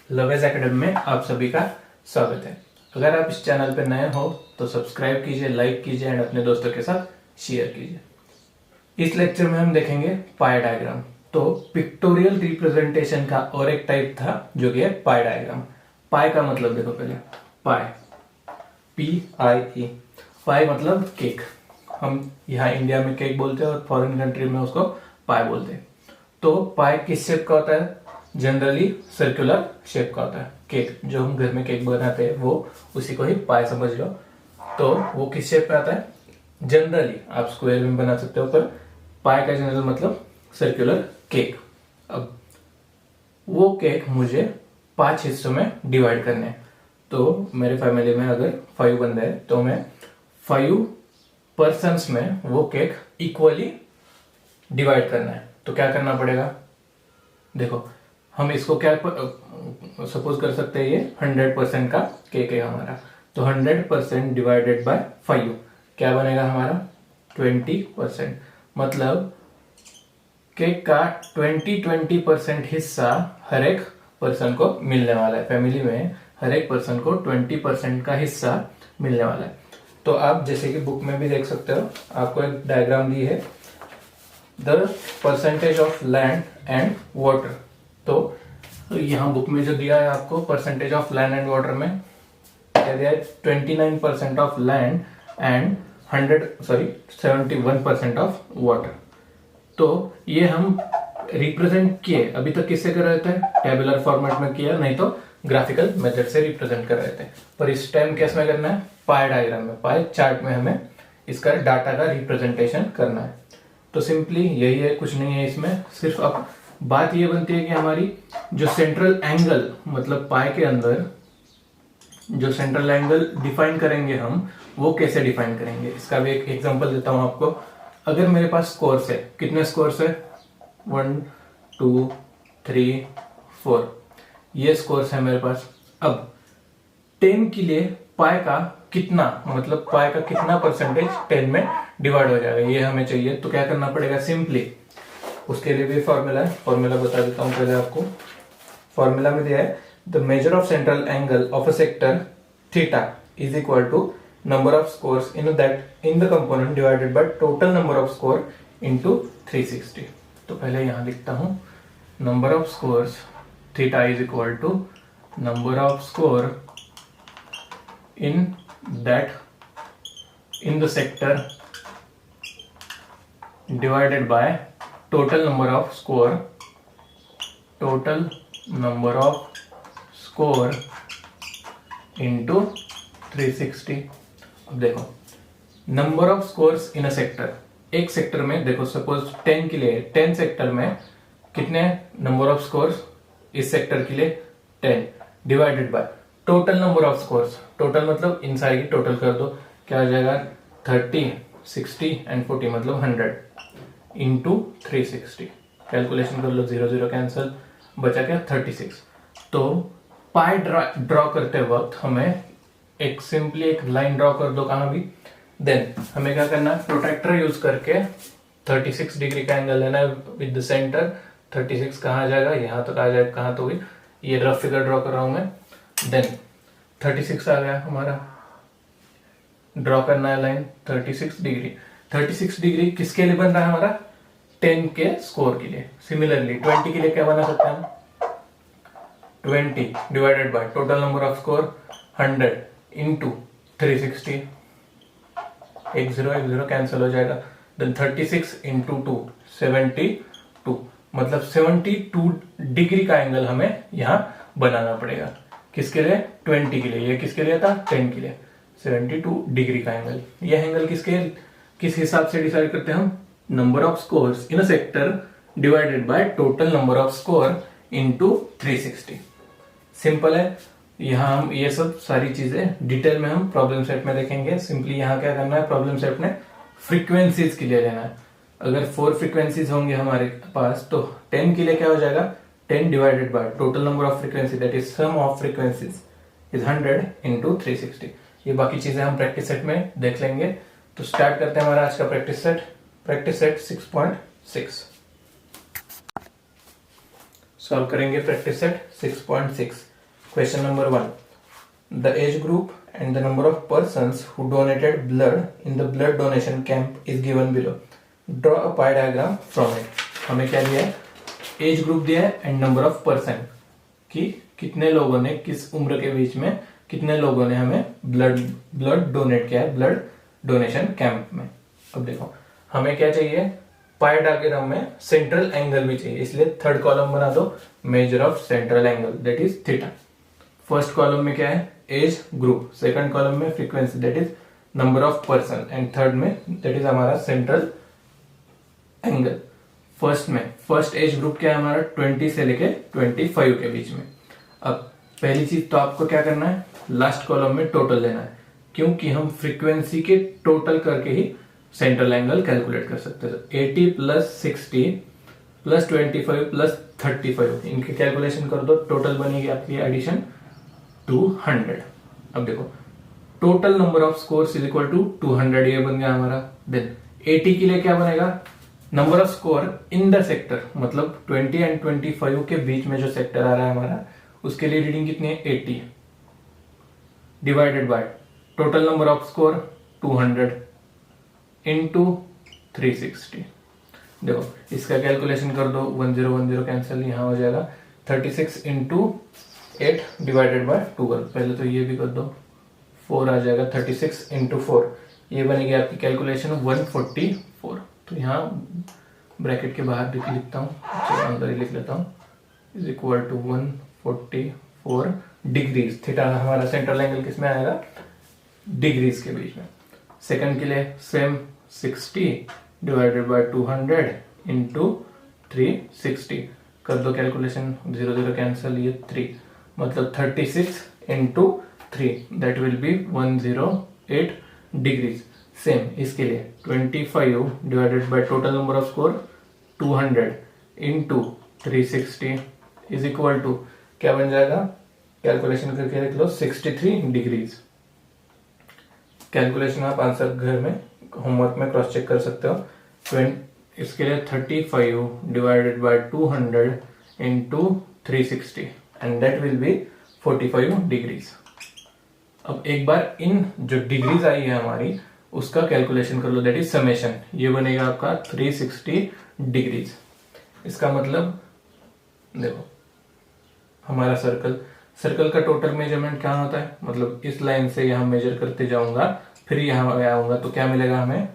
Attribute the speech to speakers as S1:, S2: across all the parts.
S1: Lovage academy में आप सभी का स्वागत है। अगर आप इस चैनल पर नए हो तो सब्सक्राइब कीजिए, लाइक कीजिए एंड अपने दोस्तों के साथ शेयर कीजिए। इस लेक्चर में हम देखेंगे पाई डायग्राम। तो पिक्टोरियल रिप्रेजेंटेशन का और एक टाइप था जो कि है पाई डायग्राम। पाई का मतलब देखो पहले, पाई PIE, पाई मतलब केक। हम यहाँ इंडिया में केक बोलते हैं और फॉरेन कंट्री में उसको पाई बोलते हैं। तो पाई किस शेप का होता है? जनरली सर्कुलर शेप का होता है। केक जो हम घर में केक बनाते हैं वो उसी को ही पाई समझ लो। तो वो किस शेप में आता है? जनरली आप स्क्वायर में बना सकते हो, पर पाई का जनरल मतलब सर्कुलर केक। अब वो केक मुझे 5 हिस्सों में डिवाइड करने हैं। तो मेरे फैमिली में अगर 5 बंदे हैं तो मैं 5 पर्सन्स में वो केक इक्वली डिवाइड करना है। तो क्या करना पड़ेगा? देखो, हम इसको क्या सपोज कर सकते हैं, ये 100% का केक है हमारा। तो 100% डिवाइडेड बाय 5 क्या बनेगा हमारा? 20%। मतलब केक का 20% हिस्सा हर एक पर्सन को मिलने वाला है। फैमिली में हर एक पर्सन को 20% का हिस्सा मिलने वाला है। तो आप जैसे कि बुक में भी देख सकते हो, आपको एक डायग्राम दी है, the percentage of land and water. तो यहाँ बुक में जो दिया है आपको, percentage of land and water में क्या दिया है? 29% of land and 71% of water. तो ये हम रिप्रेजेंट किए, अभी तक किससे कर रहे थे? टेबुलर फॉर्मेट में किया, नहीं तो ग्राफिकल मेथड से रिप्रेजेंट कर रहे थे। पर इस टाइम कैसे में करना है? पाई डायग्राम में, पाई चार्ट में हमें इसका डाटा का रिप्रेजेंटेशन करना है। तो सिंपली यही है, कुछ नहीं है इसमें। सिर्फ अब बात ये बनती है कि हमारी जो सेंट्रल एंगल, मतलब पाई के अंदर जो सेंट्रल एंगल डिफाइन करेंगे हम, वो कैसे डिफाइन करेंगे, इसका भी एक एग्जांपल देता हूं आपको। अगर मेरे पास स्कोर्स है, कितने स्कोर्स है? 1 2 3 4, ये स्कोर्स है मेरे पास। अब 10 के लिए पाई का कितना, मतलब पाई का कितना परसेंटेज 10 में डिवाइड हो जाएगा, ये हमें चाहिए। तो क्या करना पड़ेगा? सिंपली उसके लिए भी फॉर्मूला है, फॉर्मूला बता देता हूं पहले आपको। फॉर्मूला में दिया है, the measure of central angle of a sector theta is equal to number of scores in the component divided by total number of score into 360। तो पहले यहां लिखता हूं, number of scores theta is equal to number of score in the sector divided by total number of score into 360। अब देखो, number of scores in a sector, एक sector में देखो सपोज 10 के लिए, 10 सेक्टर में कितने नंबर ऑफ स्कोर्स? इस सेक्टर के लिए 10 divided by total number of scores. Total मतलब इन सारी की टोटल कर दो, क्या हो जाएगा? 30 60 एंड 40 मतलब 100 इंटू 360। कैलकुलेशन कर लो, 0 0 कैंसिल, बचा क्या? 36। तो पाई ड्रॉ करते वक्त हमें एक सिंपली एक लाइन ड्रॉ कर दो कहां भी। देन हमें क्या करना है? प्रोट्रैक्टर यूज करके 36 डिग्री का एंगल लेना है विद द सेंटर। 36 कहां जाएगा? यहां तक आ जाएगा। कहां? तो भी ये रफ फिगर ड्रॉ कर रहा हूं मैं। देन 36 आ गया हमारा, ड्रॉ करना है लाइन 36 डिग्री। 36 डिग्री किसके लिए बन रहा है हमारा? 10 के स्कोर के लिए। सिमिलरली 20 के लिए क्या बना सकते हैं हम? 20 divided by total number of score 100 into 360। 1 0 cancel हो जाएगा। देन 36 इंटू 2 72, मतलब 72 डिग्री का एंगल हमें यहाँ बनाना पड़ेगा। किसके लिए? 20 के लिए। ये किसके लिए था? 10 के लिए। 72 डिग्री का एंगल। यह एंगल किस हिसाब से डिसाइड करते हैं हम? Number of scores in a sector divided by total number of score into 360। Simple है। यहाँ हम ये सब सारी चीजें डिटेल में हम प्रॉब्लम सेट में देखेंगे। सिंपली यहाँ क्या करना है? प्रॉब्लम सेट में फ्रीक्वेंसीज के लिए लेना है। अगर 4 फ्रीक्वेंसीज होंगे हमारे पास तो 10 के लिए क्या हो जाएगा? 10 divided by total number of frequency that is sum of frequencies is 100 into 360। ये बाकी चीजें हम प्रैक्टिस सेट में देख लेंगे। तो स्टार्ट करते हैं हमारा आज का प्रैक्टिस सेट 6.6। 6। सॉल्व करेंगे practice set 6.6। Question number 1, the age group and the number of persons who donated blood in the blood donation camp is given below. Draw a pi diagram from it. हमें क्या दिया है, age group दिया है and number of person, कि कितने लोगों ने, किस उम्र के बीच में कितने लोगों ने हमें ब्लड डोनेट किया है ब्लड डोनेशन कैंप में। अब देखो हमें क्या चाहिए, पाई डायग्राम में सेंट्रल एंगल भी चाहिए, इसलिए थर्ड कॉलम बना दो, major of central angle that is theta. First column में क्या है, एज ग्रुप, सेकंड कॉलम में frequency that is number of person, and third में दैट इज हमारा सेंट्रल एंगल। फर्स्ट में फर्स्ट एज ग्रुप क्या है हमारा, 20 से लेके 25 के बीच में। अब पहली चीज तो आपको क्या करना है, लास्ट कॉलम में टोटल लेना है, क्योंकि हम फ्रीक्वेंसी के टोटल करके ही सेंट्रल एंगल कैलकुलेट कर सकते हैं। 80 प्लस 60 प्लस 25 प्लस 35, इनके कैलकुलेशन कर दो, टोटल बनेगी आपकी एडिशन 200। अब देखो total number of scores is equal to 200, ये बन गया हमारा। देन 80 के लिए क्या बनेगा, number of score in the sector, मतलब 20 एंड 25 के बीच में जो सेक्टर आ रहा है हमारा, उसके लिए रीडिंग कितनी है 80 divided by total number of score 200 into 360। देखो इसका कैलकुलेशन कर दो, 1010 कैंसिल यहाँ हो जाएगा, 36 इंटू 8 डिवाइडेड बाय 12। पहले तो ये भी कर दो, 4 आ जाएगा, 36 इंटू 4, ये बनेगी आपकी कैलकुलेशन 144। तो यहाँ ब्रैकेट के बाहर भी लिखता हूँ, अंदर ही लिख लेता हूँ, is equal to 144 degrees. Theta हमारा सेंट्रल एंगल किस में आएगा, डिग्रीज के बीच में। सेकंड के लिए सेम 60 डिवाइडेड बाय 200 इंटू 360 कर दो कैलकुलेशन, 0 कैंसिल, ये 3, मतलब 36 into 3 that will be 108 degrees. Same इसके लिए 25 divided by total number of score 200 into 360 is equal to क्या बन जाएगा, कैलकुलेशन करके देख लो, 63 डिग्रीज। कैलकुलेशन आप आंसर घर में होमवर्क में क्रॉस चेक कर सकते हो। इसके लिए 35 divided by 200 into 360 and that will B 45 degrees. अब एक बार इन जो डिग्रीज आई है हमारी उसका कैलकुलेशन कर लो, दैट इज समेशन, ये बनेगा आपका 360 डिग्रीज। इसका मतलब देखो हमारा सर्कल का टोटल मेजरमेंट क्या होता है, मतलब इस लाइन से यहां मेजर करते जाऊंगा, फिर यहां आऊंगा तो क्या मिलेगा हमें,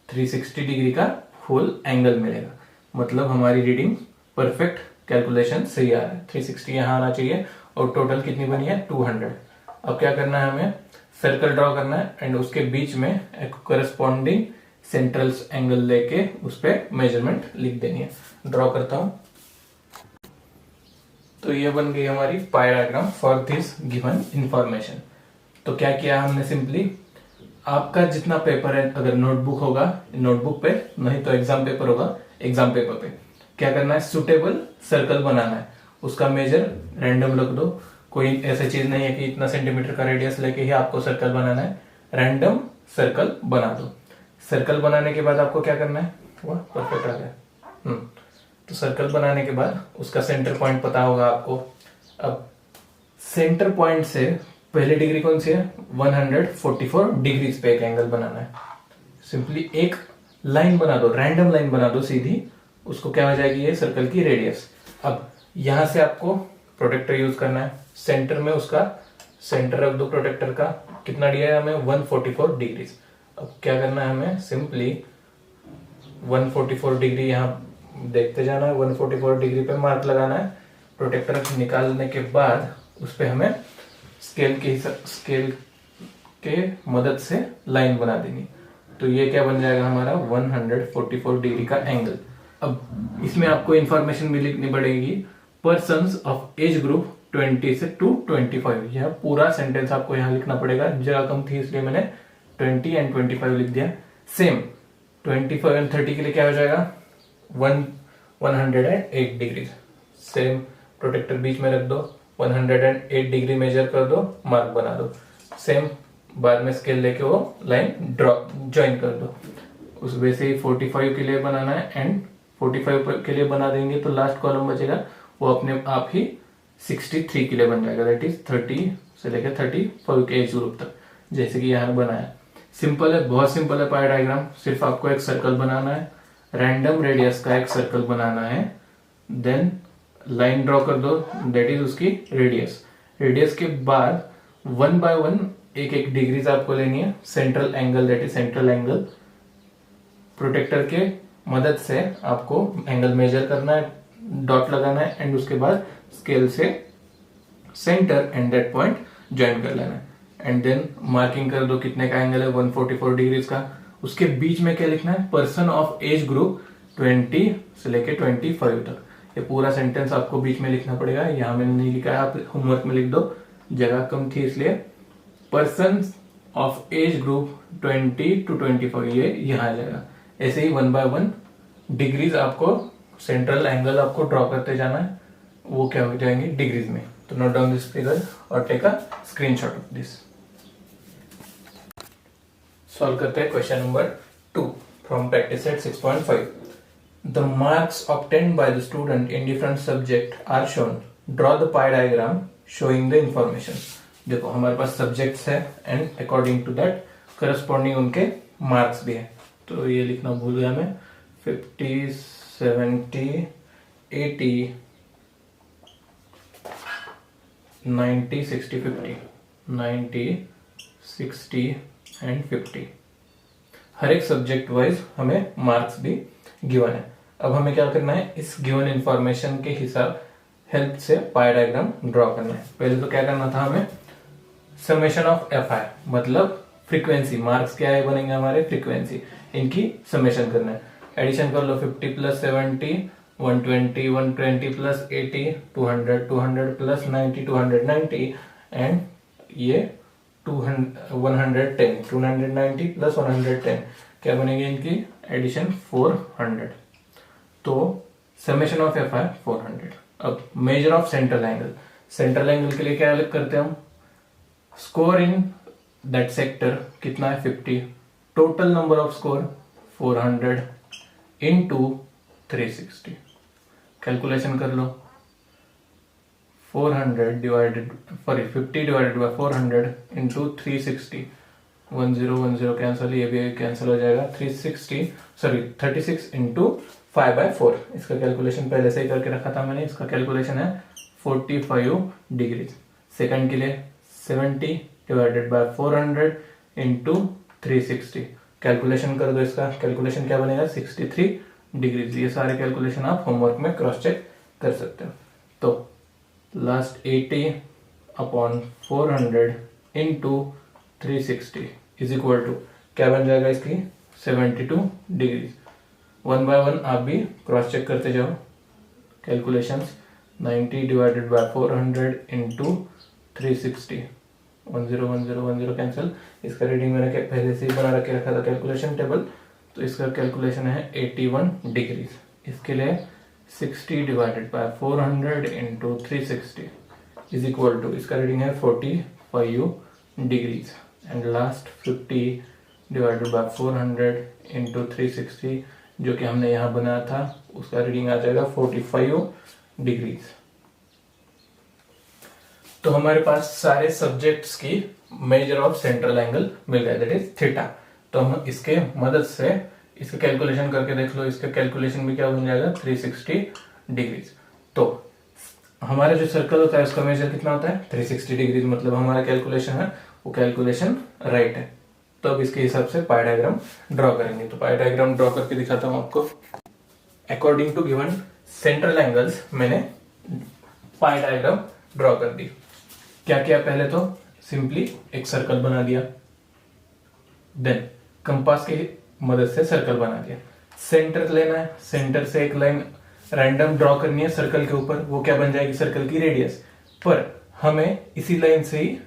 S1: 360 डिग्री का फुल एंगल मिलेगा। मतलब हमारी रीडिंग परफेक्ट, कैलकुलेशन सही आ रहा है, 360 यहां आना चाहिए, और टोटल कितनी बनी है 200। अब क्या करना है, हमें सर्कल ड्रॉ करना है एंड उसके बीच में एक करस्पॉन्डिंग सेंट्रल एंगल लेके उस पर मेजरमेंट लिख देनी है। ड्रॉ करता हूं, तो ये बन गई हमारी पाई diagram for this given information. तो क्या किया हमने, सिंपली आपका जितना पेपर है, अगर नोटबुक होगा नोटबुक पे, नहीं तो एग्जाम पेपर होगा एग्जाम पेपर पे, क्या करना है, सुटेबल सर्कल बनाना है, उसका मेजर रैंडम रख दो। कोई ऐसी चीज नहीं है कि इतना सेंटीमीटर का रेडियस लेके ही आपको सर्कल बनाना है, रैंडम सर्कल बना दो। सर्कल बनाने के बाद आपको क्या करना है, वह परफेक्ट आ गया। तो सर्कल बनाने के बाद उसका सेंटर पॉइंट पता होगा आपको। अब सेंटर पॉइंट से पहली डिग्री कौन सी है, 144 डिग्रीज पे एक एंगल बनाना है। सिंपली एक लाइन बना दो, रैंडम लाइन बना दो सीधी, उसको क्या हो जाएगी, ये सर्कल की रेडियस। अब यहां से आपको प्रोटेक्टर यूज करना है, सेंटर में उसका सेंटर रख दो प्रोटेक्टर का, कितना दिया है हमें 144 डिग्रीज। अब क्या करना है हमें, सिंपली 144 डिग्री यहाँ देखते जाना है, 144 डिग्री पे मार्क लगाना है। प्रोटेक्टर निकालने के बाद उस पे हमें स्केल के मदद से लाइन बना देनी। तो ये क्या बन जाएगा हमारा 144 डिग्री का एंगल। अब इसमें आपको इंफॉर्मेशन भी लिखनी पड़ेगी, पर्सन्स ऑफ एज ग्रुप 20 से टू 25। यह पूरा सेंटेंस आपको यहाँ लिखना पड़ेगा, जगह कम थी इसलिए मैंने 20 एंड 25 लिख दिया। सेम 25 एंड 30 के लिए क्या हो जाएगा 108 डिग्री। सेम प्रोटेक्टर बीच में रख दो, 108 डिग्री मेजर कर दो, मार्क बना दो। सेम बाद में स्केल लेके वो लाइन ड्रॉ ज्वाइन कर दो। उस वैसे ही 45 के लिए बनाना है एंड 45 के लिए बना देंगे तो लास्ट कॉलम बचेगा वो अपने आप ही 63 के लिए बन जाएगा, दैट इज 30 से लेकर 35 के एज ग्रुप तक, जैसे कि यहाँ बनाया। सिंपल है, बहुत सिंपल है पाई डायग्राम। सिर्फ आपको एक सर्कल बनाना है, रैंडम रेडियस का एक सर्कल बनाना है, देन लाइन ड्रॉ कर दो, दैट इज उसकी रेडियस। रेडियस के बाद 1 बाय 1 एक एक डिग्रीज आपको लेनी है। Central angle, that is central angle, protractor के मदद से आपको एंगल मेजर करना है, डॉट लगाना है एंड उसके बाद स्केल से centre and that point join कर लेना है एंड देन मार्किंग कर दो कितने का एंगल है, 144 डिग्रीज का। उसके बीच में क्या लिखना है, पर्सन ऑफ एज ग्रुप 20 से लेके 25 तक। ये पूरा सेंटेंस आपको बीच में लिखना पड़ेगा, यहां मैंने नहीं लिखा है, आप होमवर्क में लिख दो, जगह कम थी इसलिए। Person of age group 20 to 25 ये यहां आ जाएगा। ऐसे ही 1 बाय 1 डिग्रीज आपको सेंट्रल एंगल आपको ड्रॉ करते जाना है, वो क्या हो जाएंगे डिग्रीज में। तो नोट डाउन दिस फिगर और take a screenshot of this. Solve करते हैं question number 2 from practice set 6.5। The marks obtained by the student in different subject are shown, draw the pie diagram showing the information. देखो हमारे पास subjects है and according to that corresponding उनके marks भी है। तो ये लिखना भूल गया मैं, 50, 70, 80, 90, 60, 50, 90, 60 एंड 50। हर एक सब्जेक्ट वाइज हमें मार्क्स भी गिवन है। अब हमें क्या करना है, इस गिवन इंफॉर्मेशन के हिसाब हेल्प से पाई डायग्राम ड्रॉ करना है। पहले तो क्या करना था हमें, समेशन ऑफ एफ आई मतलब फ्रीक्वेंसी, मार्क्स क्या है बनेंगे हमारे फ्रीक्वेंसी, इनकी समेशन करना है। एडिशन कर लो, 50 प्लस 70 120, 120 प्लस 80 200, 200 प्लस 90 290 एंड ये 110, 290 प्लस 110 क्या बनेगी इनकी एडिशन 400। तो समेशन ऑफ एफ आई 400। अब major of central angle, central angle के लिए क्या करते हैं हम, स्कोर इन दैट सेक्टर कितना है 50, total number of score 400 into 360, calculation कर लो, 400 divided 50 divided by 400 into 360, 1010 cancel, ये भी कैंसिल हो जाएगा, 36 इंटू 5/4। इसका कैलकुलेशन पहले से ही करके रखा था मैंने, इसका कैलकुलेशन है 45 डिग्री। सेकंड के लिए 70 डिवाइडेड बाय 400 इंटू 360, कैलकुलेशन कर दो, इसका कैलकुलेशन क्या बनेगा 63 डिग्रीज। ये सारे कैलकुलेशन आप होमवर्क में क्रॉस चेक कर सकते हो। तो last 80 upon 400 into 360 is equal to क्या बन जाएगा इसकी 72 डिग्रीज। 1 बाय 1 आप भी क्रॉस चेक करते जाओ, calculations 90 divided by 400 into 360, 10 cancel. इसका रीडिंग मैंने पहले से ही बना के रखा था कैलकुलेशन टेबल, तो इसका कैलकुलेशन है 81 डिग्रीज। इसके लिए 60 divided by 400 into 360 is equal to, इसका रीडिंग है 45 degrees and last 50 divided by 400 into 360 जो कि हमने यहाँ बनाया था उसका रीडिंग आ जाएगा 45 डिग्रीज। तो हमारे पास सारे सब्जेक्ट्स की मेजर ऑफ सेंट्रल एंगल मिल गया, दैट इज थीटा। तो हम इसके मदद से इसका कैलकुलेशन करके देख लो, इसका कैलकुलेशन भी क्या बन जाएगा 360 डिग्रीज। तो हमारा जो सर्कल होता है उसका मेजर कितना होता है 360 डिग्रीज, मतलब हमारा कैलकुलेशन है वो कैलकुलेशन राइट है। तो अब इसके हिसाब से पाई डायग्राम ड्रॉ करेंगे। तो पाई डायग्राम ड्रॉ करके दिखाता हूं आपको। According to given central angles मैंने पाई डायग्राम ड्रॉ कर दी। क्या किया, पहले तो सिंपली एक सर्कल बना दिया, देन कंपास की मदद से सर्कल बना दिया। सेंटर लेना है, सेंटर से एक लाइन रैंडम ड्रॉ करनी है सर्कल के ऊपर, वो क्या बन जाएगी सर्कल की रेडियस। पर हमें इसी लाइन से ही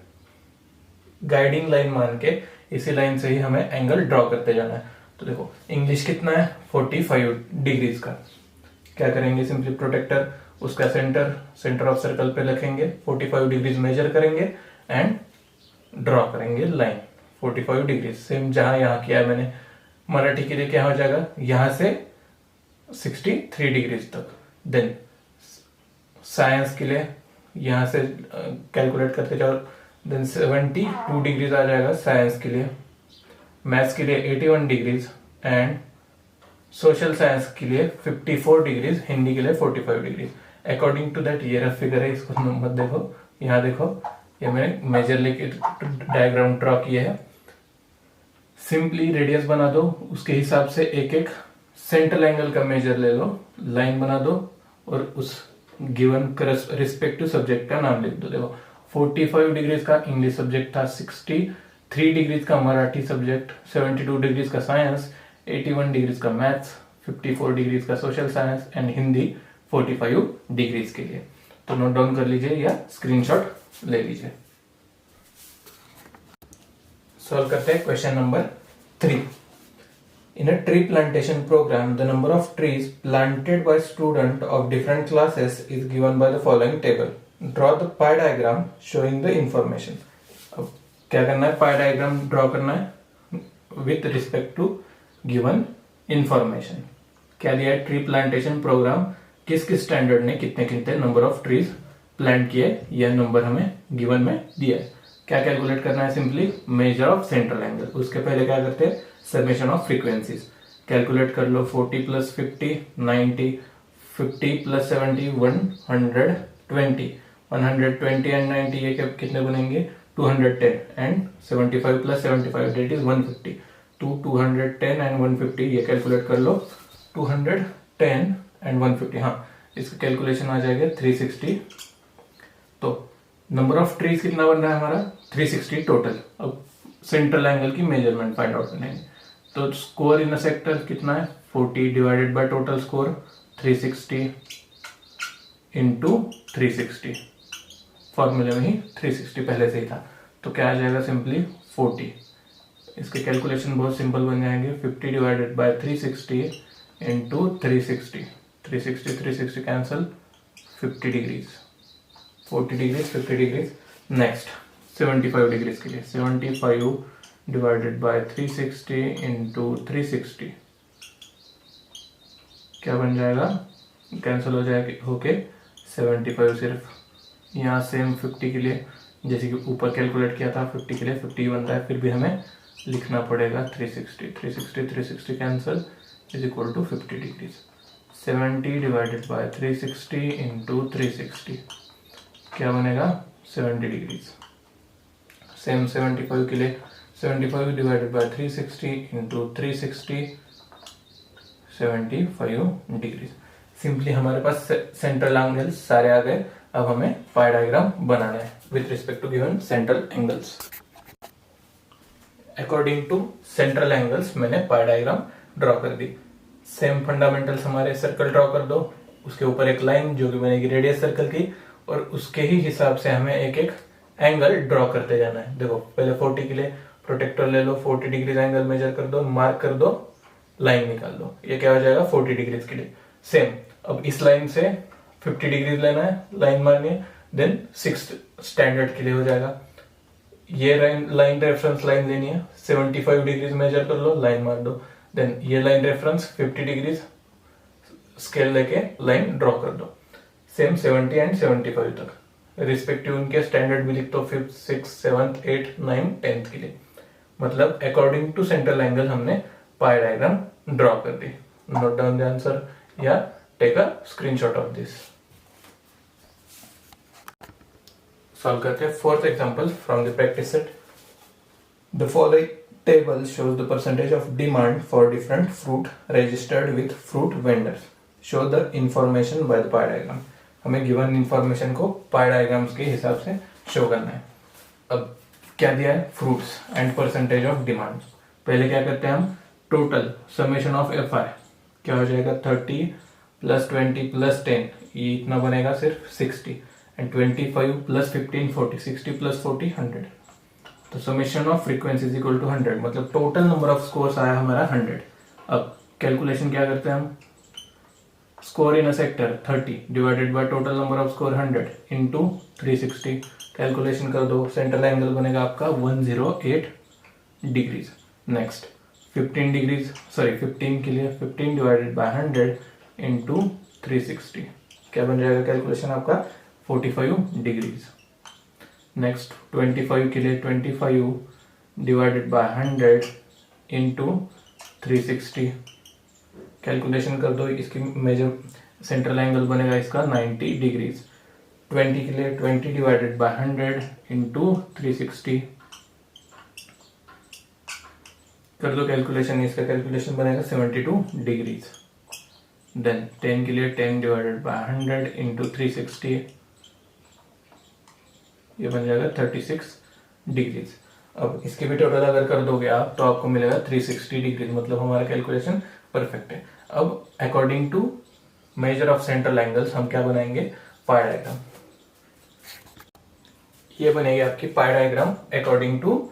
S1: गाइडिंग लाइन मान के इसी लाइन से ही हमें एंगल ड्रॉ करते जाना है। तो देखो इंग्लिश कितना है 45 डिग्रीज का। क्या करेंगे, सिंपली प्रोटेक्टर उसका सेंटर ऑफ सर्कल पे रखेंगे, 45 डिग्रीज मेजर करेंगे एंड ड्रॉ करेंगे लाइन 45 डिग्री। सेम जहां यहां किया मैंने, मराठी के लिए क्या हो जाएगा, यहां से 63 डिग्रीज तक। देन साइंस के लिए यहाँ से कैलकुलेट करते जाओ, देन 72 डिग्रीज आ जाएगा साइंस के लिए, मैथ्स के लिए 81 डिग्रीज एंड सोशल साइंस के लिए 54 डिग्रीज, हिंदी के लिए 45 डिग्रीज। अकॉर्डिंग टू दैट ये रफ फिगर है, इसको मत देखो, यहाँ देखो, ये मैंने मेजर लेके डायग्राम ड्रॉ किया है। सिंपली रेडियस बना दो, उसके हिसाब से एक एक सेंट्रल एंगल का मेजर ले लो, लाइन बना दो और उस गिवन रिस्पेक्टिव सब्जेक्ट का नाम लिख दो। देखो 45 डिग्रीज का इंग्लिश सब्जेक्ट था, 63 डिग्रीज का मराठी सब्जेक्ट, 72 डिग्रीज का साइंस, 81 डिग्रीज का मैथ्स, 54 डिग्रीज का social science and Hindi 45 degrees के लिए। तो नोट डाउन कर लीजिए या स्क्रीनशॉट ले लीजिए। सॉल्व करते हैं question number 3। In a tree plantation program, the number of trees planted by students of different classes is given by the following table. Draw the pie diagram showing the information. अब क्या करना है, पाई diagram draw करना है with respect to given information. क्या दिया है, tree plantation programme, किस किस स्टैंडर्ड ने कितने कितने नंबर ऑफ ट्रीज प्लांट किए, यह नंबर हमें गिवन में दिया है। क्या कैलकुलेट करना है, simply major of central angle. उसके पहले क्या करते हैं, समेशन ऑफ फ्रीक्वेंसीज कैलकुलेट कर लो। 40 प्लस 50 90, 50 प्लस 70 120, 120 एंड 90 ये कितने बनेंगे 210 and 75 plus 75 that is 150। 210 and 150 ये कैलकुलेट कर लो, 210 एंड 150, हाँ इसका कैलकुलेशन आ जाएगा 360। तो नंबर ऑफ ट्रीज कितना बन रहा है हमारा 360 टोटल। अब सेंट्रल एंगल की मेजरमेंट फाइंड आउट करेंगे। तो स्कोर इन अ सेक्टर कितना है 40 divided by total score 360 into 360, फॉर्मूले में ही 360 पहले से ही था। तो क्या आ जाएगा सिंपली 40। इसके कैलकुलेशन बहुत सिंपल बन जाएंगे, 50 divided by 360 into 360, 360 cancel, 50 degrees, 40 degrees 50 degrees. Next 75 degrees के लिए 75 डिवाइडेड बाय 360 इंटू 360 क्या बन जाएगा, कैंसिल हो जाएगा होके 75। सिर्फ यहाँ सेम 50 के लिए जैसे कि ऊपर कैलकुलेट किया था 50 के लिए 50 बन रहा है, फिर भी हमें लिखना पड़ेगा 360 cancel is equal to 50 degrees. 70 divided by 360 into 360 क्या बनेगा 70 डिग्रीज। सेम 75 के लिए 75 divided by 360 into 360 75 degrees. Simply हमारे पास सेंट्रल एंगल्स सारे आ गए। अब हमें पाई डायग्राम बनाना है with respect to given central angles. According to central angles मैंने पाई डायग्राम ड्रॉ कर दी। सेम फंडामेंटल्स हमारे, सर्कल ड्रॉ कर दो, उसके ऊपर एक लाइन जो कि बनेगी रेडियस सर्कल की, और उसके ही हिसाब से हमें एक एक एंगल ड्रॉ करते जाना है। देखो पहले 40 के लिए प्रोटेक्टर ले लो, 40 डिग्रीज एंगल मेजर कर दो, मार्क कर दो, लाइन निकाल दो, ये क्या हो जाएगा 40 डिग्रीज के लिए। सेम अब इस लाइन से 50 डिग्रीज लेना है, लाइन मारनी है, देन 6th स्टैंडर्ड के लिए हो जाएगा। ये लाइन रेफरेंस लाइन लेनी है, 75 डिग्रीज मेजर कर लो, लाइन मार दो, देन ये लाइन रेफरेंस 50 डिग्रीज स्केल लेके लाइन ड्रॉ कर दो। सेम 70 एंड 75 तक रिस्पेक्टिव उनके स्टैंडर्ड भी लिख दो, 5th 6th 7th 8th 9th 10th के लिए। मतलब अकॉर्डिंग टू सेंट्रल एंगल हमने पाई डायग्राम ड्रॉ कर दी। नोट डाउन द आंसर या take a screenshot of this. Solve करते हैं fourth example from the practice set. The following table shows the percentage of demand for different fruit registered with fruit vendors. Show the information by the pie diagram. हमें given information को pie diagrams के हिसाब से show करना है। अब क्या दिया है, fruits and percentage of demand. पहले क्या करते हैं हम, total summation of F I क्या हो जाएगा 30 प्लस 20 प्लस 10, ये इतना बनेगा सिर्फ 60 एंड 25 प्लस 15 40, 60 प्लस 40 100। तो summation of frequency is equal to 100, मतलब टोटल नंबर ऑफ स्कोर्स आया हमारा 100। अब कैलकुलेशन क्या करते हैं हम, score in a sector 30 divided by total number of score 100 into 360 calculation कर दो, सेंट्रल एंगल बनेगा आपका 108 डिग्रीज। नेक्स्ट 15 डिग्रीज 15 के लिए 15 डिवाइडेड बाय 100 इंटू 360, क्या बन जाएगा कैलकुलेशन आपका 45 डिग्रीज। नेक्स्ट 25 के लिए 25 डिवाइडेड बाय 100 इंटू 360, कैलकुलेशन कर दो, इसकी मेजर सेंट्रल एंगल बनेगा इसका 90 डिग्रीज। 20 के लिए 20 डिवाइडेड बाय 100 इंटू 360, कर दो कैलकुलेशन, इसका कैलकुलेशन बनेगा 72 डिग्रीज। देन 10 के लिए 10 डिवाइडेड बाय 100 इंटू 360, ये बन जाएगा 36 डिग्रीज। अब इसके भी टोटल अगर कर दोगे आप तो आपको मिलेगा 360 डिग्रीज, मतलब हमारा कैलकुलेशन परफेक्ट है। अब according to measure of central angles हम क्या बनाएंगे, पाई डायग्राम। ये बनेगी आपकी pie diagram according to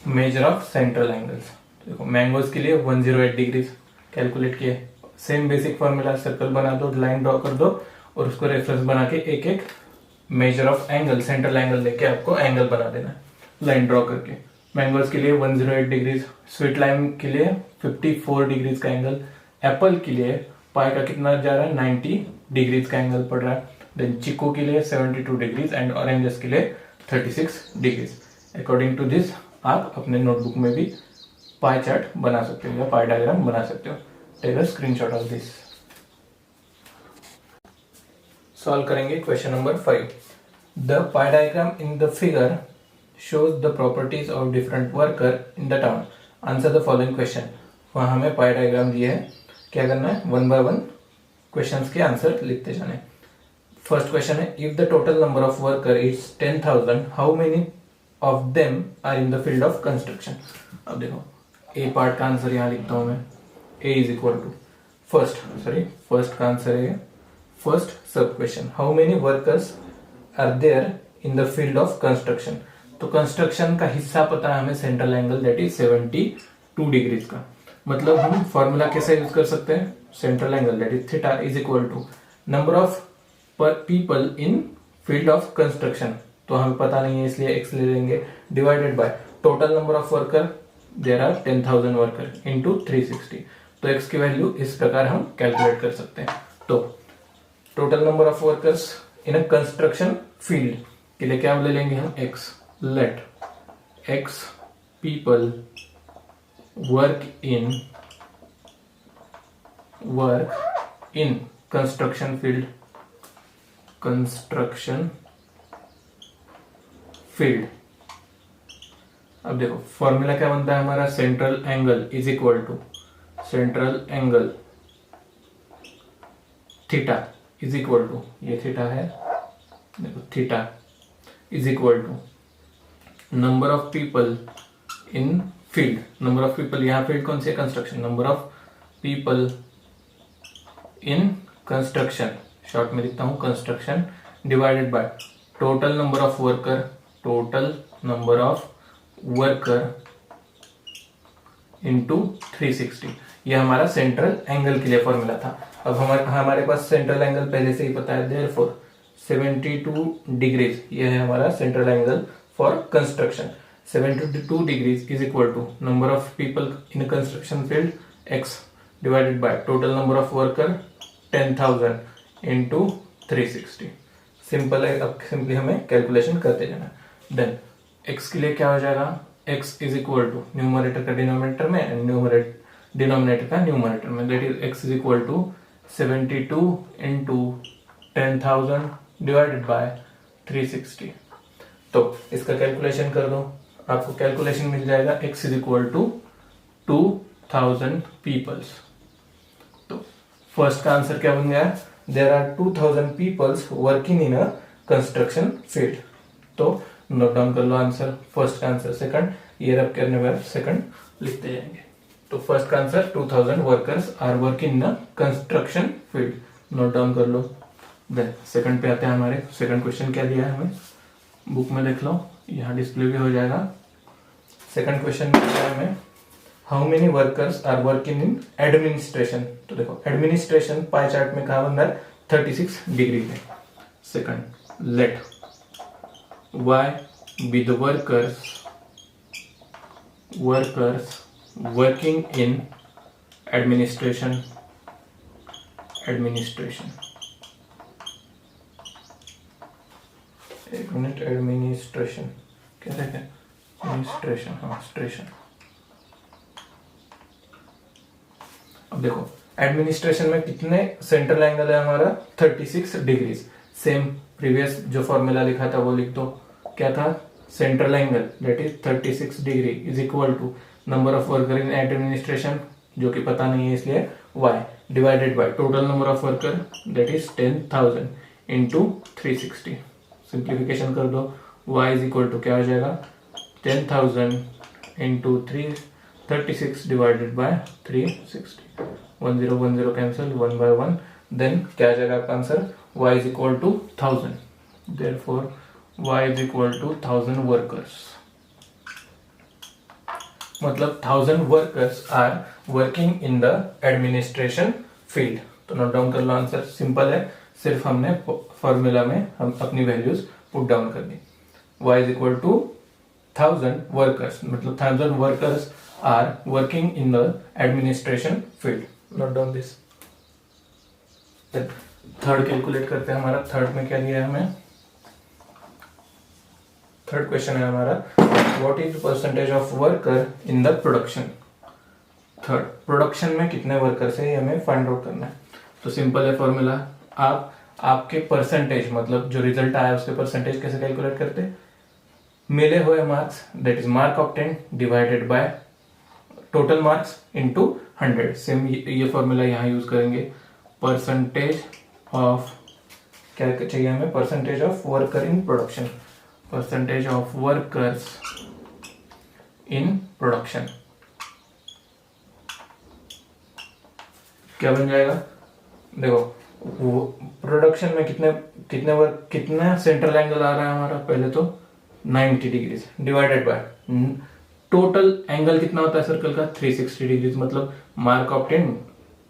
S1: measure of central angles. देखो मैंगोज के लिए 108 डिग्रीज कैलकुलेट किए, सेम बेसिक फॉर्मूला, सर्कल बना दो, लाइन ड्रॉ कर दो और उसको रेफरेंस बना के एक एक measure of angle, central angle लेके आपको एंगल बना देना है लाइन ड्रॉ करके। मैंगोज के लिए 108 डिग्रीज, स्वीट लाइम के लिए 54 डिग्रीज का एंगल, एप्पल के लिए पाई का कितना जा रहा है 90 डिग्रीज का एंगल पड़ रहा है। देन चिक्कू के लिए 72 डिग्रीज एंड ऑरेंजेस के लिए 36 डिग्रीज। अकॉर्डिंग टू दिस आप अपने नोटबुक में भी पाई चार्ट बना सकते हो या पाई डायग्राम बना सकते हो। Take a screenshot of this. Solve करेंगे question number 5। The pie diagram in the figure shows the properties of different worker in the town. Answer the following question. वहाँ हमें पाई डायग्राम दिया है, क्या करना है, 1 by 1 क्वेश्चंस के आंसर लिखते जाने। फर्स्ट क्वेश्चन है, if the total number of worker is 10,000 how many of them are in the field of construction. अब देखो ए पार्ट का आंसर यहाँ लिखता हूं मैं, A is equal to first का आंसर है first sub question, how many workers are there in the field of construction. तो कंस्ट्रक्शन का हिस्सा पता है हमें central angle that is 72 degrees का, मतलब हम फॉर्मूला कैसे यूज कर सकते हैं, central angle that is theta is equal to number of people in field of construction, तो हमें पता नहीं है इसलिए एक्स ले लेंगे, divided by total number of worker, there are 10,000 worker into 360। तो एक्स की वैल्यू इस प्रकार हम कैलकुलेट कर सकते हैं। तो total number of workers in a construction field के लिए क्या ले लेंगे हम, x, let x people work in construction field। अब देखो फॉर्मूला क्या बनता है हमारा, central angle is equal to central angle theta is equal to, ये थीटा है, देखो theta is equal to number of people in field, number of people यहाँ फील्ड कौन सी है, construction, number of people in construction, short में लिखता हूं construction, divided by total number of worker into 360। ये हमारा सेंट्रल एंगल के लिए फॉर्मूला था। अब हमारे पास सेंट्रल एंगल पहले से ही पता है, देयरफॉर 72 डिग्रीज ये है हमारा central angle for construction। 72 degrees is equal to number of people in a construction field x divided by total number of worker 10,000 into 360। Simple है, अब सिंपली हमें कैलकुलेशन करते जाना। देन x के लिए क्या हो जाएगा, x is equal to numerator का डिनोमिनेटर में एंड डिनोमिनेटर का न्यूमरेटर में, that is x is equal to 72 into 10,000 divided by 360। तो इसका कैलकुलेशन कर दो, आपको कैलकुलेशन मिल जाएगा x is equal to 2000 peoples. तो फर्स्ट का आंसर क्या बन गया, there are 2000 peoples working in a construction field. तो नोट डाउन कर लो आंसर, फर्स्ट का आंसर सेकंड, ये रब करने बाद सेकंड लिखते जाएंगे। तो फर्स्ट का answer 2000 workers are working in a construction field, note down कर लो। देन सेकंड पे आते हैं, हमारे सेकंड क्वेश्चन क्या दिया है हमें, बुक में देख लो, यहाँ डिस्प्ले भी हो जाएगा। सेकंड क्वेश्चन में क्या है हमें, how many workers are working in administration. तो देखो एडमिनिस्ट्रेशन पाई चार्ट में कहा बन रहा है 36 डिग्री है। Second, let y be the workers working in administration administration, एक मिनट, एडमिनिस्ट्रेशन क्या है, एडमिनिस्ट्रेशन, हाँ स्ट्रेशन। अब देखो एडमिनिस्ट्रेशन में कितने सेंट्रल एंगल है हमारा, 36 डिग्रीज। सेम प्रीवियस जो फॉर्मूला लिखा था वो लिख दो, क्या था, central angle that is 36 degree is equal to number of worker in administration, जो कि पता नहीं है इसलिए y, divided by total number of worker that is 10,000 into 360। Simplification कर दो, y इज इक्वल टू क्या हो जाएगा, 10,000 into 36 divided by 360, 1010 cancel, 1 by 1, then क्या आ जाएगा आपका answer, y is equal to 1000, therefore y is equal to 1000 workers. मतलब 1000 workers are working in the administration field. तो नोट डाउन कर लो आंसर, सिंपल है, सिर्फ हमने फॉर्मूला में हम अपनी वैल्यूज पुट डाउन कर दी। y is equal to 1000 workers, मतलब 1000 workers are working in the administration field. Note down this. Third calculate करते हैं, हमारा थर्ड में क्या दिया है हमें, थर्ड क्वेश्चन है हमारा, what is percentage of worker in the production. Third, production में कितने वर्कर्स है ये हमें फाइंड आउट करना है। तो सिंपल है फॉर्मूला, आप आपके परसेंटेज मतलब जो रिजल्ट आया उसके परसेंटेज कैसे कैलकुलेट करते हैं, मिले हुए marks that is mark obtain divided by total marks into 100। Same ये फॉर्मूला यहाँ यूज करेंगे, परसेंटेज ऑफ, क्या चाहिए हमें, percentage of worker in production, percentage of workers in production, क्या बन जाएगा, देखो प्रोडक्शन में कितना सेंट्रल एंगल आ रहा है हमारा, पहले तो 90 degrees divided by total angle कितना होता है सर्कल का, 360 डिग्रीज, मतलब mark obtain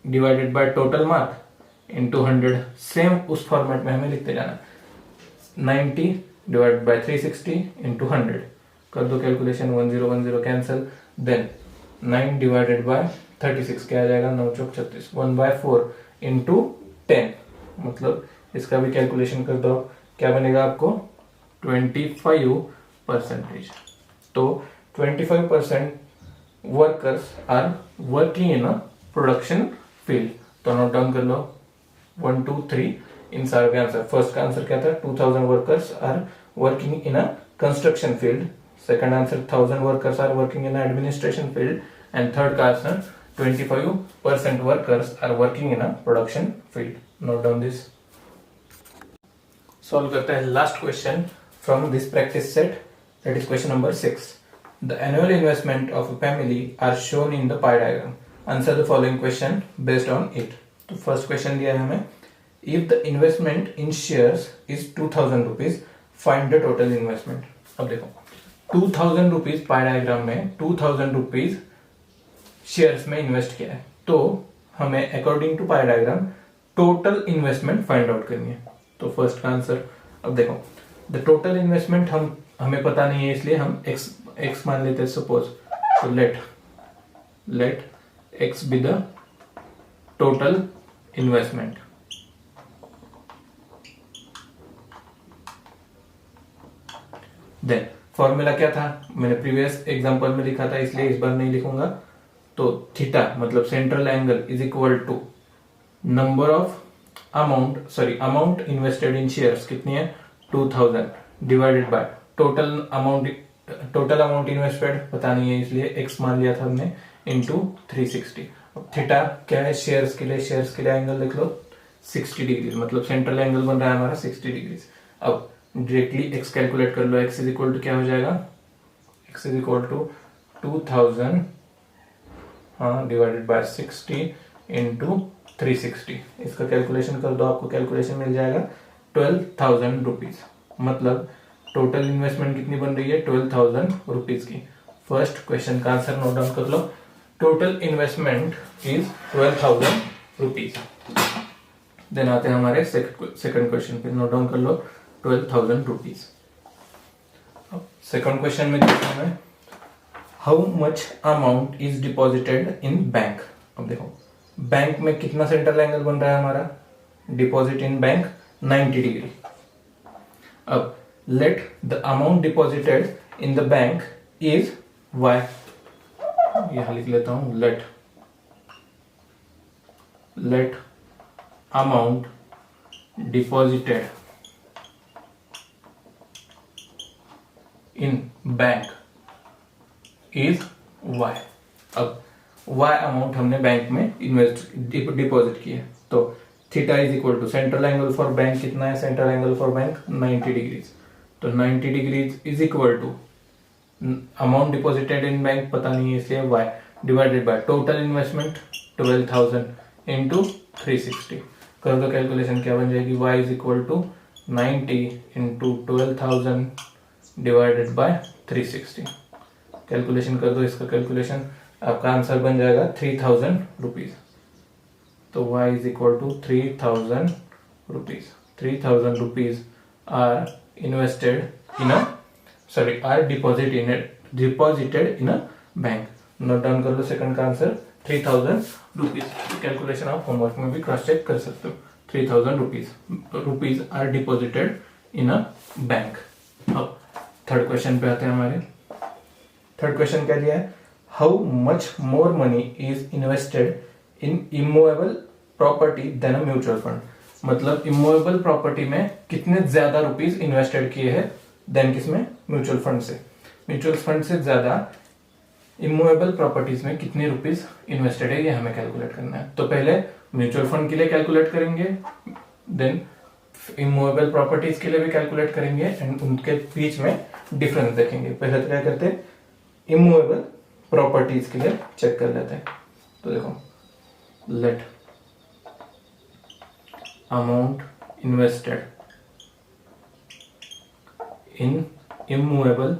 S1: divided by total mark into 100। Same उस फॉर्मेट में हमें लिखते जाना, 90 डिवाइडेड बाय 360 इंटू 100, कर दो calculation, 1010 cancel, then 9 divided by 36 क्या आ जाएगा, 9 चौक 36, 1 by 4 इंटू 10, मतलब इसका भी कैलकुलेशन कर दो, क्या बनेगा आपको 25%। तो 25% workers are working in a production field. तो नोट डाउन कर लो 1 2 3 इन सारे का आंसर। फर्स्ट का आंसर क्या था, 2000 workers are working in a construction field, second answer 1000 workers are working in administration field, and third का answer 25% workers are working in a production field. Note down this. Solve करते हैं last question from this practice set, that is question number 6। The annual investment of a family are shown in the pie diagram. Answer the following question based on it. तो first question दिया है हमें, if the investment in shares is 2000 rupees, find the total investment. अब देखो 2000 rupees पाई diagram में 2000 rupees shares में invest किया है, तो हमें according to pie diagram total investment find out करनी है। तो फर्स्ट का आंसर, अब देखो द टोटल इन्वेस्टमेंट हमें पता नहीं है, इसलिए हम x मान लेते हैं सपोज। तो let x be the total investment. Then formula क्या था, मैंने प्रीवियस एग्जांपल में लिखा था इसलिए इस बार नहीं लिखूंगा। तो थीटा मतलब central angle is equal to number of amount invested in shares कितनी है 2000 divided by total amount invested पता नहीं है इसलिए x मान लिया था हमने इनटू 360। अब थीटा क्या है शेयर्स के लिए एंगल देख लो 60 डिग्री, मतलब सेंट्रल एंगल बन रहा है हमारा 60 डिग्री। अब डायरेक्टली x कैलकुलेट कर लो, x इज इक्वल टू क्या हो जाएगा, x is equal to 2000 divided by 60 into 360। इसका कैलकुलेशन कर दो, आपको कैलकुलेशन मिल जाएगा 12,000 रुपीज, मतलब टोटल इन्वेस्टमेंट कितनी बन रही है 12,000 रुपीज की। फर्स्ट क्वेश्चन का आंसर नोट डाउन कर लो, total investment is 12,000 rupees. Then आते हैं हमारे सेकंड क्वेश्चन पे, नोट डाउन कर लो 12,000 रुपीज। सेकंड क्वेश्चन में देखते हैं how much amount is deposited in bank. अब देखो बैंक में कितना सेंट्रल एंगल बन रहा है हमारा, डिपॉजिट इन बैंक 90 डिग्री। अब let the amount deposited in the bank is y, यहां लिख लेता हूं, let amount deposited in bank is y। अब y अमाउंट हमने बैंक में डिपॉजिट किया, तो theta is equal to central angle for bank कितना है, central angle for bank 90 degrees, तो 90 degrees is equal to amount deposited in bank पता नहीं है इसलिए y divided by total investment 12,000 into 360। कर दो कैलकुलेशन, क्या बन जाएगी, y is equal to 90 into 12,000 divided by 360। Calculation कर दो इसका, कैलकुलेशन आपका आंसर बन जाएगा 3,000 रुपीज। तो y is equal to 3,000 rupees. 3,000 rupees are invested in a or deposited in a bank. Note down कर लो सेकंड का आंसर 3,000 रुपीज। कैलकुलेशन आप होमवर्क में भी क्रॉस चेक कर सकते हो। 3,000 rupees are deposited in a bank. अब थर्ड क्वेश्चन पे आते हैं हमारे। थर्ड क्वेश्चन क्या दिया है, how much more money is invested in immovable property than a mutual fund. मतलब इमूवेबल प्रॉपर्टी में कितने ज्यादा रुपीज इन्वेस्टेड किए हैं देन किसमें, म्यूचुअल फंड से। म्यूचुअल फंड से ज्यादा इमूवेबल प्रॉपर्टीज में कितने रुपीज इन्वेस्टेड है, ये हमें कैलकुलेट करना है। तो पहले म्यूचुअल फंड के लिए कैलकुलेट करेंगे, देन इमूवेबल प्रॉपर्टीज के लिए भी कैलकुलेट करेंगे एंड उनके बीच में डिफरेंस देखेंगे। पहले तो क्या करते हैं, इमूवेबल प्रॉपर्टीज के लिए चेक कर लेते हैं। तो देखो, let amount invested in immovable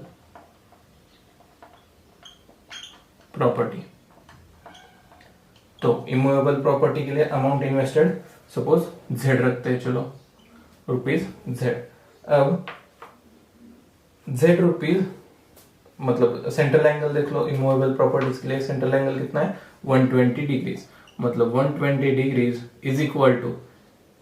S1: property. तो इमूवेबल प्रॉपर्टी के लिए अमाउंट इन्वेस्टेड सपोज z रखते हैं, चलो रुपीज z। अब z रुपीज मतलब सेंट्रल एंगल देख लो, इमूवेबल प्रॉपर्टीज के लिए सेंट्रल एंगल कितना है 120 डिग्रीज। मतलब 120 degrees is equal to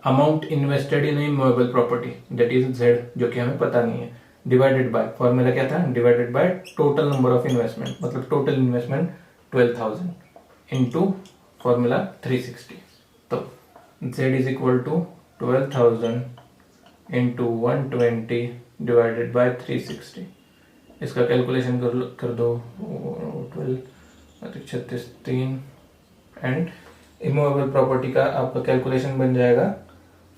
S1: amount invested in immovable property that is z, जो कि हमें पता नहीं है, डिवाइडेड बाय, फॉर्मूला क्या था, divided by total number of investment, मतलब टोटल इन्वेस्टमेंट 12,000 इनटू फॉर्मूला 360। तो z is equal to 12,000 into 120 divided by 360। इसका कैलकुलेशन कर दो 12 36 3 एंड इमूवेबल प्रॉपर्टी का आपका कैलकुलेशन बन जाएगा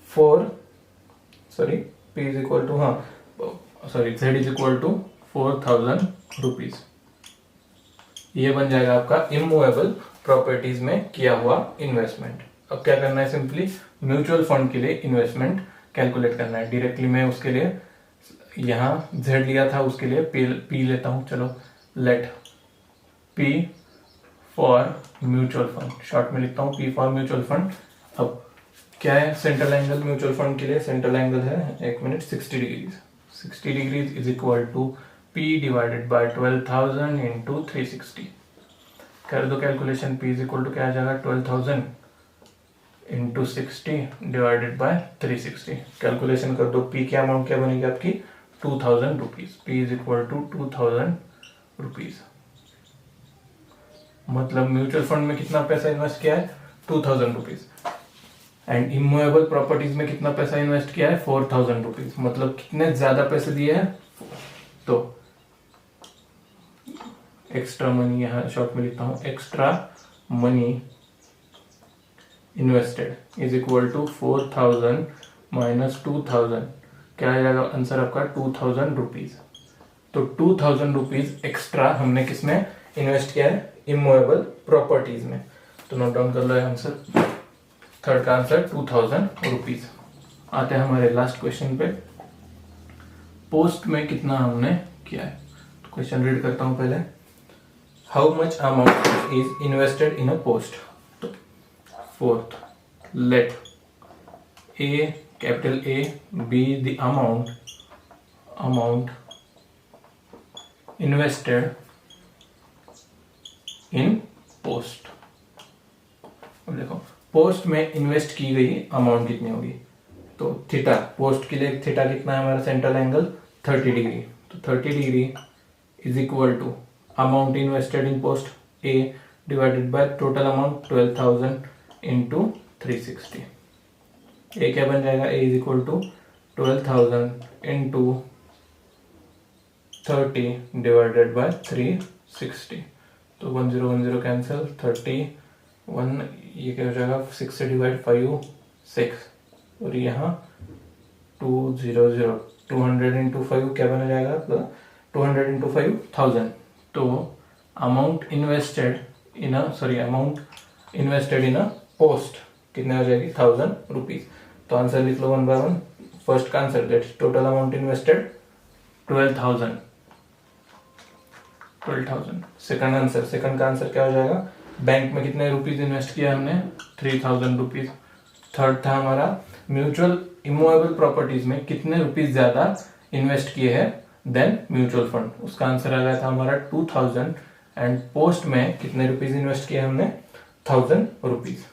S1: p is equal to z is equal to 4,000 rupees. ये बन जाएगा आपका इमूवेबल प्रॉपर्टीज में किया हुआ इन्वेस्टमेंट। अब क्या करना है, सिंपली म्यूचुअल फंड के लिए इन्वेस्टमेंट कैलकुलेट करना है। डायरेक्टली मैं उसके लिए यहाँ z लिया था, उसके लिए p लेता हूं। चलो, let p for mutual fund, short में लिखता हूँ p फॉर म्यूचुअल फंड। अब क्या है सेंट्रल एंगल म्यूचुअल फंड के लिए, सेंट्रल एंगल है 60 degrees. 60 degrees is equal to p divided by 12,000 into 360। कर दो calculation, p is equal to क्या आ जाएगा 12,000 इंटू 60 डिवाइडेड बाय 360। कैलकुलेशन कर दो, p की अमाउंट क्या बनेगी आपकी 2,000 rupees. p is equal to 2,000 rupees. मतलब म्यूचुअल फंड में कितना पैसा इन्वेस्ट किया है 2,000 रुपीज एंड इमूवेबल प्रॉपर्टीज में कितना पैसा इन्वेस्ट किया है 4,000 रुपीज। मतलब कितने ज्यादा पैसे दिए हैं, तो एक्स्ट्रा मनी, यहां शॉर्ट में लिखता हूं, extra money invested is equal to 4,000 minus 2,000। क्या आ जाएगा आंसर आपका 2,000 रुपीज। तो 2,000 रुपीज एक्स्ट्रा हमने किसमें इन्वेस्ट किया है, इमूवेबल प्रॉपर्टीज में। तो नोट डाउन कर लो आंसर, थर्ड का आंसर 2,000 रुपीज। आते हैं हमारे लास्ट क्वेश्चन पे, पोस्ट में कितना हमने किया है। तो क्वेश्चन रीड करता हूं पहले, how much amount is invested in a post. तो fourth, let A, capital A be the amount invested in post. अब देखो पोस्ट में इन्वेस्ट की गई अमाउंट कितनी होगी, तो थीटा, पोस्ट के लिए थीटा कितना है हमारा सेंट्रल एंगल 30 डिग्री, तो 30 degree is equal to amount invested in post A divided by total amount 12,000 into 360। A क्या बन जाएगा, A is equal to 12,000 into 30 divided by 360, तो 1010 कैंसिल, 31, ये क्या हो जाएगा 6 से डिवाइड 5 6, और यहाँ 200, 200 इंटू 5 क्या बन जाएगा, 200 इंटू 5,000। तो amount invested in a post कितने हो जाएगी 1,000 रुपीज। तो आंसर लिख लो 1 by 1। फर्स्ट का answer that total amount invested 12,000। Second का आंसर क्या हो जाएगा, बैंक में कितने रुपीज इन्वेस्ट किया हमने 3,000 रुपीज। थर्ड था हमारा म्यूचुअल इमूवेबल प्रॉपर्टीज में कितने रुपीज ज्यादा इन्वेस्ट किए हैं देन म्यूचुअल फंड, उसका आंसर आ गया था हमारा 2,000। एंड पोस्ट में कितने रुपीज इन्वेस्ट किए हमने 1,000 रुपीज।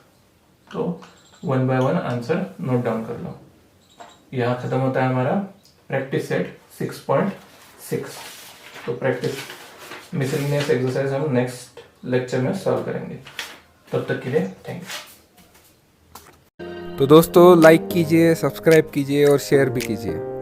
S1: तो 1 by 1 आंसर नोट डाउन कर लो। यहाँ खत्म होता है हमारा प्रैक्टिस सेट 6.6। तो प्रैक्टिस मिसलेनियस एक्सरसाइज हम नेक्स्ट लेक्चर में सॉल्व करेंगे। तब तक के लिए थैंक यू।
S2: तो दोस्तों लाइक कीजिए, सब्सक्राइब कीजिए और शेयर भी कीजिए।